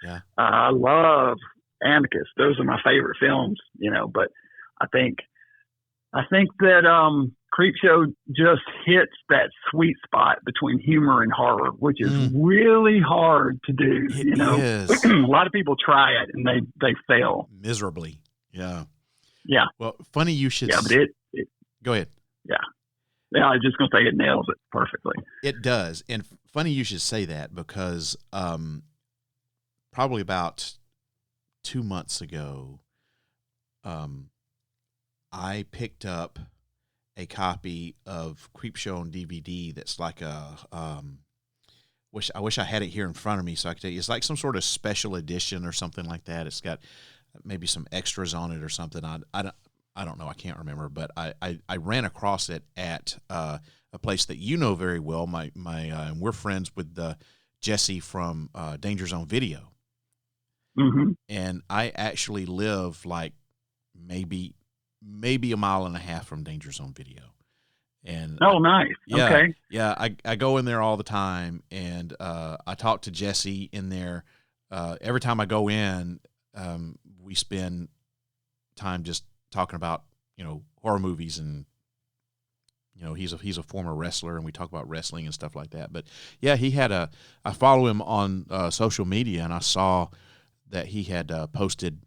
Yeah. I love Amicus. Those are my favorite films, but I think that Creepshow just hits that sweet spot between humor and horror, which is really hard to do. It is. A lot of people try it and they fail miserably. Yeah. Yeah. Well, funny you should. Yeah, but go ahead. Yeah. Yeah, I was just going to say it nails it perfectly. It does. And funny you should say that because probably about 2 months ago, I picked up a copy of Creepshow on DVD that's like I wish I had it here in front of me so I could tell you. It's like some sort of special edition or something like that. It's got maybe some extras on it or something. I don't know. I can't remember, but I ran across it at a place that you know very well. And we're friends with Jesse from Danger Zone Video. Mm-hmm. And I actually live like maybe a mile and a half from Danger Zone Video. And nice. Yeah, okay. Yeah, I go in there all the time, and I talk to Jesse in there. Every time I go in, we spend time just talking about horror movies, and he's a former wrestler, and we talk about wrestling and stuff like that. But yeah, I follow him on social media, and I saw that he had posted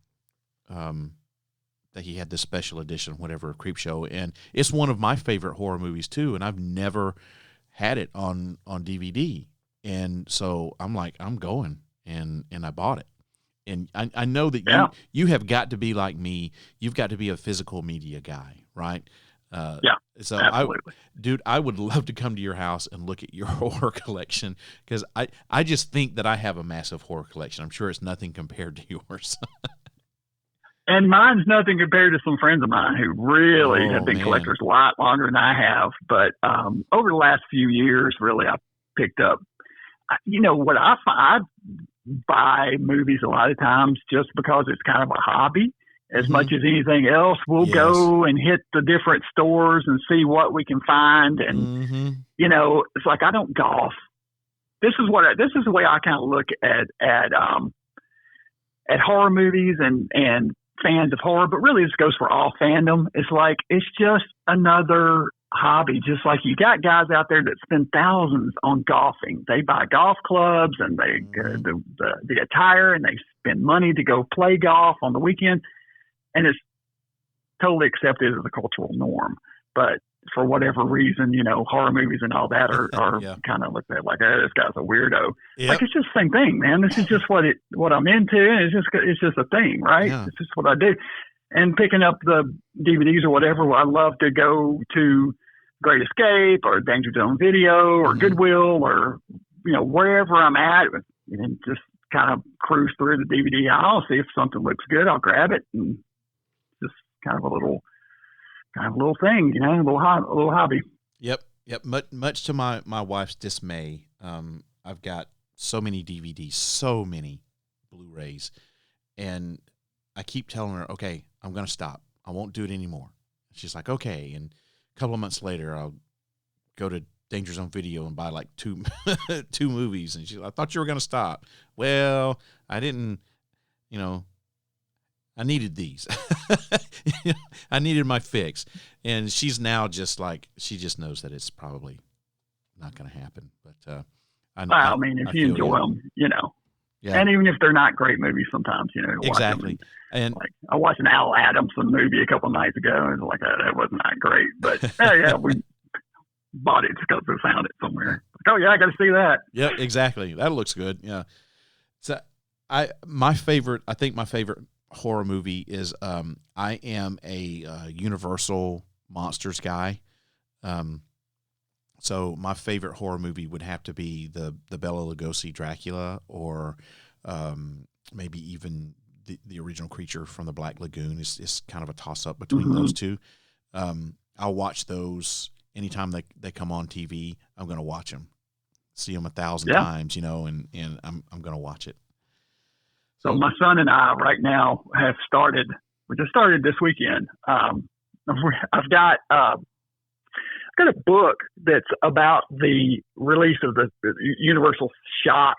that he had this special edition, whatever, of Creepshow, and it's one of my favorite horror movies too. And I've never had it on DVD, and so I'm like, I'm going, and I bought it. And I know that you have got to be like me. You've got to be a physical media guy, right? Yeah. So absolutely. I would love to come to your house and look at your horror collection, because I just think that I have a massive horror collection. I'm sure it's nothing compared to yours. And mine's nothing compared to some friends of mine who really have been collectors a lot longer than I have. But over the last few years, really, I've picked up, what I find, buy movies a lot of times just because it's kind of a hobby. As much as anything else, we'll go and hit the different stores and see what we can find. And, it's like, I don't golf. This is the way I kind of look at horror movies and fans of horror, but really this goes for all fandom. It's like, it's just another hobby, just like you got guys out there that spend thousands on golfing. They buy golf clubs and they the attire, and they spend money to go play golf on the weekend, and it's totally accepted as a cultural norm. But for whatever reason, horror movies and all that are kind of looked at like, hey, this guy's a weirdo. Yep. Like, it's just the same thing, man. This is just what I'm into, and it's just a thing, right? Yeah. It's just what I do. And picking up the DVDs or whatever, I love to go to Great Escape or Danger Zone Video or Goodwill or, wherever I'm at, and just kind of cruise through the DVD aisle, see if something looks good, I'll grab it, and just kind of a little thing, a little hobby. Yep. Much to my wife's dismay, I've got so many DVDs, so many Blu-rays, and I keep telling her, okay, I'm going to stop. I won't do it anymore. She's like, okay. And a couple of months later, I'll go to Danger Zone Video and buy like two movies. And she's like, I thought you were going to stop. Well, I didn't, I needed these. I needed my fix. And she's now just like, she just knows that it's probably not going to happen. But if you enjoy them, Yeah. And even if they're not great movies, sometimes, exactly. And like, I watched an Al Adamson movie a couple of nights ago, and it was like, that wasn't that great. But we bought it because we found it somewhere. Like, oh yeah, I got to see that. Yeah, exactly. That looks good. Yeah. So I think my favorite horror movie is I am a Universal Monsters guy. So my favorite horror movie would have to be the Bela Lugosi Dracula, or maybe even the original Creature from the Black Lagoon. It's kind of a toss-up between those two. I'll watch those anytime they come on TV. I'm going to watch them, see them 1,000 times, and I'm going to watch it. So my son and I right now have started. We just started this weekend. I've got a book that's about the release of the Universal Shock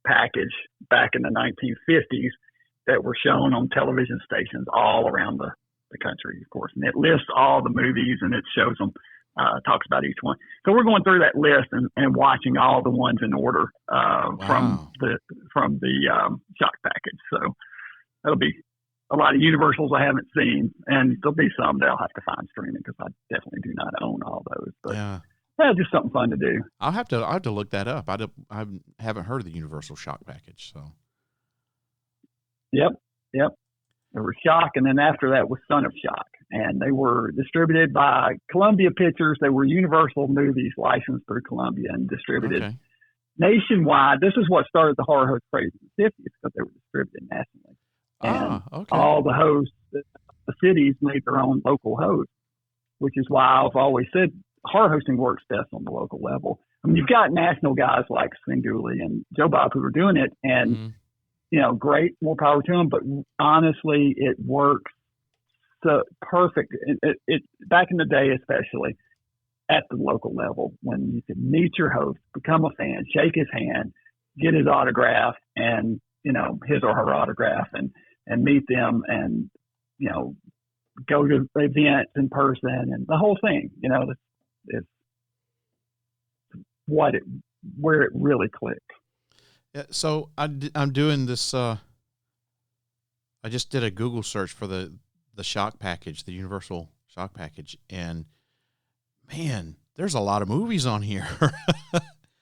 package back in the 1950s that were shown on television stations all around the country, of course. And it lists all the movies, and it shows them, talks about each one. So we're going through that list and watching all the ones in order from the Shock package. So that'll be a lot of Universals I haven't seen, and there'll be some that I'll have to find streaming because I definitely do not own all those. But yeah, just something fun to do. I'll have to look that up. I haven't heard of the Universal Shock package. So. Yep. There was Shock, and then after that was Son of Shock, and they were distributed by Columbia Pictures. They were Universal movies licensed through Columbia and distributed nationwide. This is what started the horror host craze in the 50s because they were distributed nationally. And all the hosts, the cities made their own local hosts, which is why I've always said horror hosting works best on the local level. I mean, you've got national guys like Sven Dooley and Joe Bob who are doing it, and great, more power to them. But honestly, it works so perfect. It back in the day, especially at the local level, when you could meet your host, become a fan, shake his hand, get his autograph, and his or her autograph, and meet them, and go to events in person, and the whole thing. It's where it really clicked. Yeah, so I'm doing this. I just did a Google search for the Shock package, the Universal Shock package, and man, there's a lot of movies on here.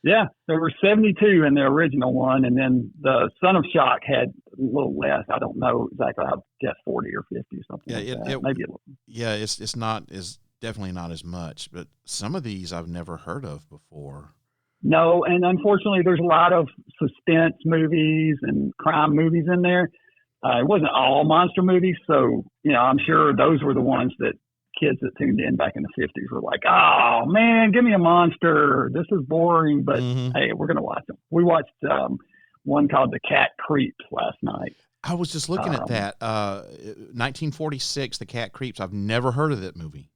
Yeah, there were 72 in the original one, and then the Son of Shock had a little less. I don't know exactly. I guess 40 or 50 or something. Maybe a little. Yeah, it's definitely not as much, but some of these I've never heard of before. No, and unfortunately, there's a lot of suspense movies and crime movies in there. It wasn't all monster movies, so I'm sure those were the ones that kids that tuned in back in the 50s were like, oh man, give me a monster. This is boring, but hey, we're going to watch them. We watched one called The Cat Creeps last night. I was just looking at that. 1946, The Cat Creeps. I've never heard of that movie.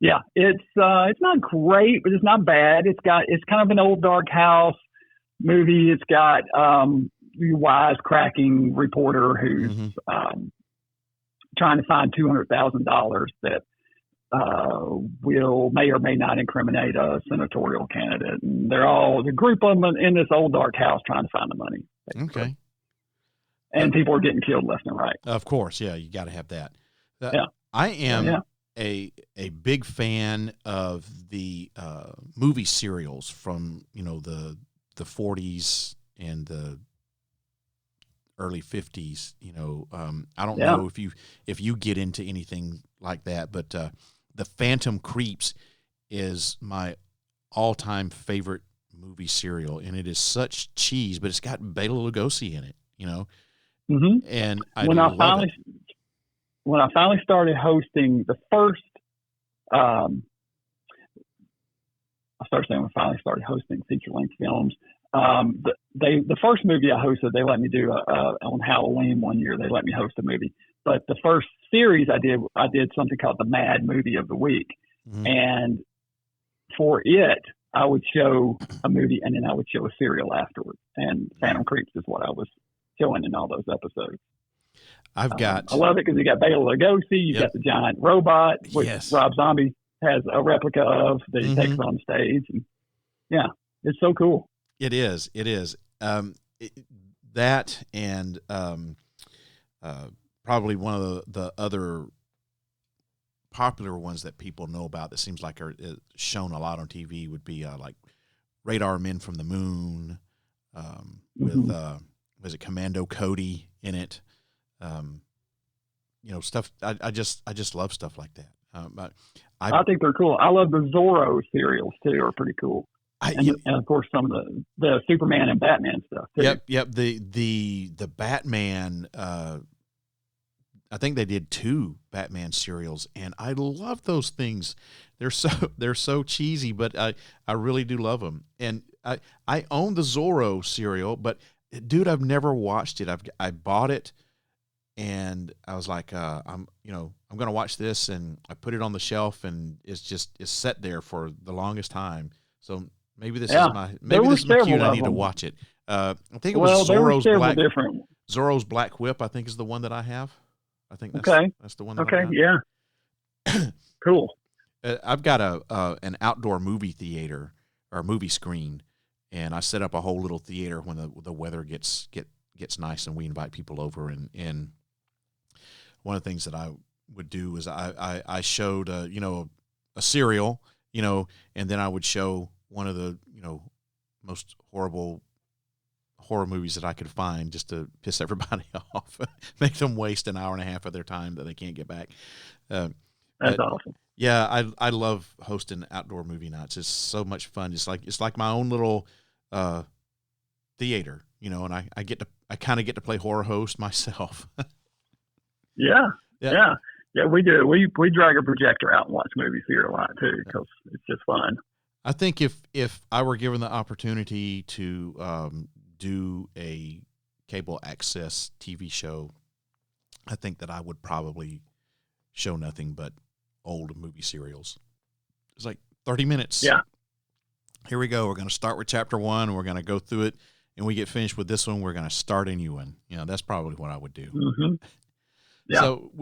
Yeah, it's not great, but it's not bad. It's kind of an old dark house movie. It's got wisecracking reporter who's trying to find $200,000 that may or may not incriminate a senatorial candidate. And they're all a group of them in this old dark house trying to find the money. Basically. Okay. And people are getting killed left and right. Of course, yeah, you got to have that. Yeah. I am a big fan of the movie serials from the 40s and the early 50s. I don't know if you get into anything like that, but the Phantom Creeps is my all-time favorite movie serial, and it is such cheese, but it's got Bela Lugosi in it. Mm-hmm. And when I finally started hosting the first, I finally started hosting feature-length films. The first movie I hosted, they let me do on Halloween one year. They let me host a movie, but the first series I did something called the Mad Movie of the Week, mm-hmm. and for it, I would show a movie and then I would show a serial afterwards. And Phantom Creeps is what I was showing in all those episodes. I love it because you got Bela Lugosi, you got the giant robot, which Rob Zombie has a replica of that he takes on stage. And it's so cool. It is. That and probably one of the other popular ones that people know about that seems like are shown a lot on TV would be like Radar Men from the Moon, with was it Commando Cody in it? Stuff. I just love stuff like that. But I think they're cool. I love the Zorro serials too; are pretty cool. And of course some of the Superman and Batman stuff too. Yep. The Batman. I think they did 2 Batman serials, and I love those things. They're so cheesy, but I really do love them. And I own the Zorro serial, but dude, I've never watched it. I bought it, and I was like, I'm gonna watch this, and I put it on the shelf, and it's set there for the longest time. So maybe this is my cue. I need to watch it. I think it was Zorro's Black Whip. I think is the one that I have. I think that's the one. That I got. Yeah. Cool. I've got an outdoor movie theater or movie screen, and I set up a whole little theater when the weather gets nice, and we invite people over. And one of the things that I would do is I showed a serial, and then I would show one of the most horrible horror movies that I could find just to piss everybody off, make them waste an hour and a half of their time that they can't get back. That's awesome. Yeah, I love hosting outdoor movie nights. It's so much fun. It's like my own little theater, and I kind of get to play horror host myself. Yeah, we do. We drag a projector out and watch movies here a lot too because it's just fun. I think if I were given the opportunity to do a cable access TV show, I think that I would probably show nothing but old movie serials. It's like 30 minutes. Yeah. Here we go. We're going to start with chapter 1. We're going to go through it, and we get finished with this one. We're going to start a new one. That's probably what I would do. Mm-hmm. Yeah. So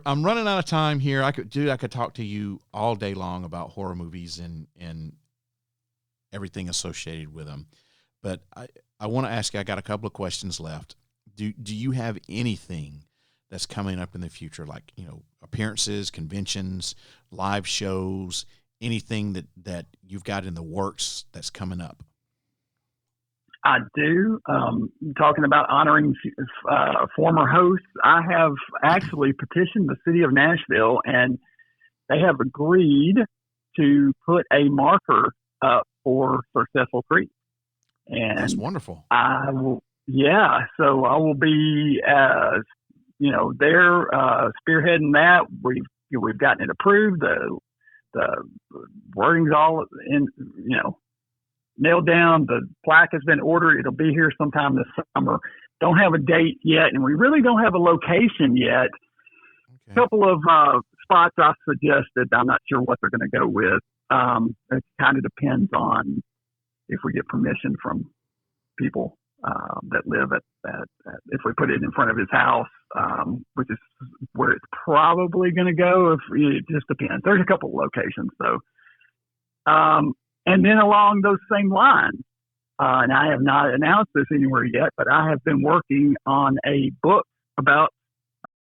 I'm running out of time here. I could talk to you all day long about horror movies and everything associated with them. But I want to ask you, I got a couple of questions left. Do you have anything that's coming up in the future, like, appearances, conventions, live shows, anything that you've got in the works that's coming up? I do. Talking about honoring former hosts, I have actually petitioned the city of Nashville, and they have agreed to put a marker up for Successful Creek. And that's wonderful. So I will be, there spearheading that. We've gotten it approved. The wording's all in, nailed down. The plaque has been ordered. It'll be here sometime this summer. Don't have a date yet, and we really don't have a location yet. Okay. A couple of spots I suggested. I'm not sure what they're going to go with. It kind of depends on if we get permission from people. that live at if we put it in front of his house, which is where it's probably going to go. If it just depends. There's a couple of locations though. And then along those same lines, and I have not announced this anywhere yet, but I have been working on a book about